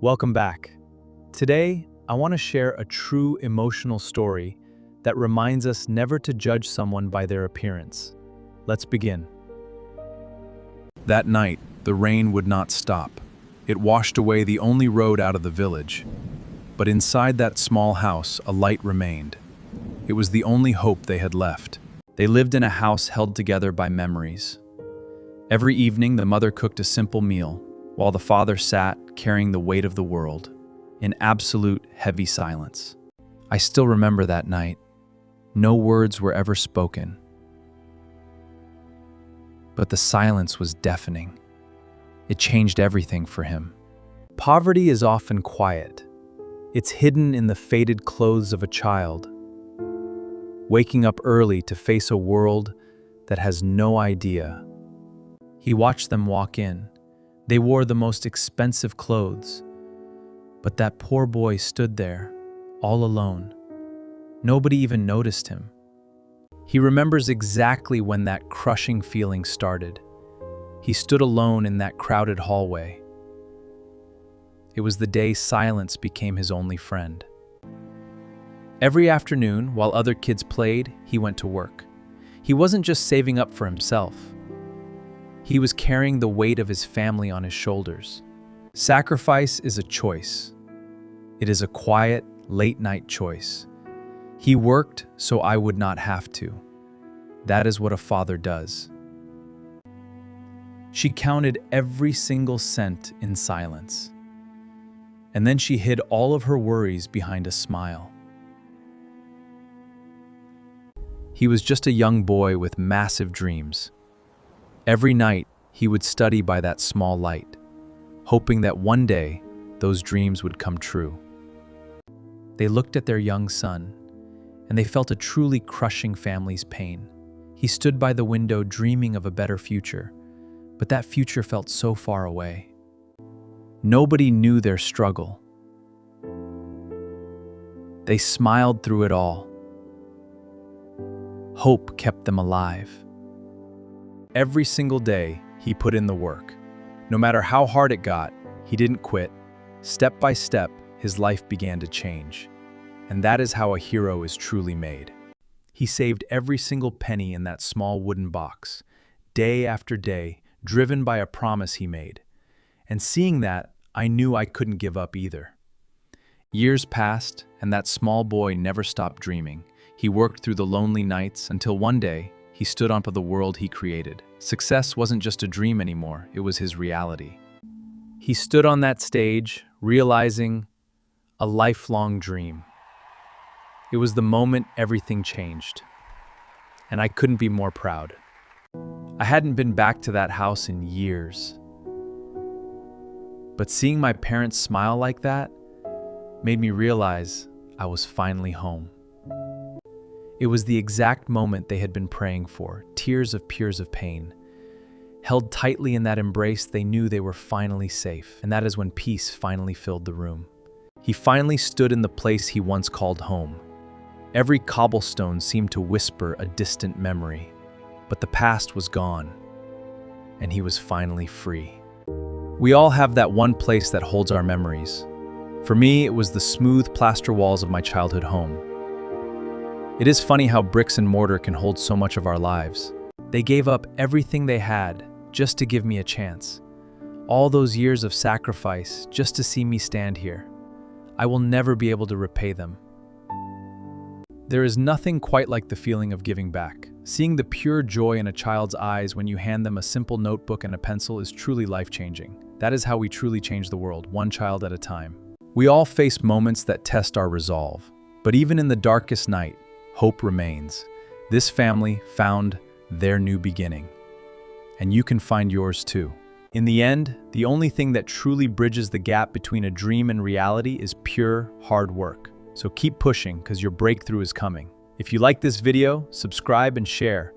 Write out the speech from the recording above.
Welcome back. Today, I want to share a true emotional story that reminds us never to judge someone by their appearance. Let's begin. That night, the rain would not stop. It washed away the only road out of the village. But inside that small house, a light remained. It was the only hope they had left. They lived in a house held together by memories. Every evening, the mother cooked a simple meal, while the father sat carrying the weight of the world, in absolute heavy silence. I still remember that night. No words were ever spoken. But the silence was deafening. It changed everything for him. Poverty is often quiet. It's hidden in the faded clothes of a child, waking up early to face a world that has no idea. He watched them walk in. They wore the most expensive clothes, but that poor boy stood there, all alone. Nobody even noticed him. He remembers exactly when that crushing feeling started. He stood alone in that crowded hallway. It was the day silence became his only friend. Every afternoon, while other kids played, he went to work. He wasn't just saving up for himself. He was carrying the weight of his family on his shoulders. Sacrifice is a choice. It is a quiet, late-night choice. He worked so I would not have to. That is what a father does. She counted every single cent in silence. And then she hid all of her worries behind a smile. He was just a young boy with massive dreams. Every night, he would study by that small light, hoping that one day, those dreams would come true. They looked at their young son, and they felt a truly crushing family's pain. He stood by the window dreaming of a better future, but that future felt so far away. Nobody knew their struggle. They smiled through it all. Hope kept them alive. Every single day, he put in the work. No matter how hard it got, he didn't quit. Step by step, his life began to change. And that is how a hero is truly made. He saved every single penny in that small wooden box, day after day, driven by a promise he made. And seeing that, I knew I couldn't give up either. Years passed, and that small boy never stopped dreaming. He worked through the lonely nights until one day, he stood on top of the world he created. Success wasn't just a dream anymore, it was his reality. He stood on that stage, realizing a lifelong dream. It was the moment everything changed, and I couldn't be more proud. I hadn't been back to that house in years. But seeing my parents smile like that made me realize I was finally home. It was the exact moment they had been praying for, tears of pain. Held tightly in that embrace, they knew they were finally safe, and that is when peace finally filled the room. He finally stood in the place he once called home. Every cobblestone seemed to whisper a distant memory, but the past was gone, and he was finally free. We all have that one place that holds our memories. For me, it was the smooth plaster walls of my childhood home. It is funny how bricks and mortar can hold so much of our lives. They gave up everything they had just to give me a chance. All those years of sacrifice just to see me stand here. I will never be able to repay them. There is nothing quite like the feeling of giving back. Seeing the pure joy in a child's eyes when you hand them a simple notebook and a pencil is truly life-changing. That is how we truly change the world, one child at a time. We all face moments that test our resolve, but even in the darkest night, hope remains. This family found their new beginning, and you can find yours too. In the end, the only thing that truly bridges the gap between a dream and reality is pure hard work. So keep pushing, because your breakthrough is coming. If you like this video, subscribe and share.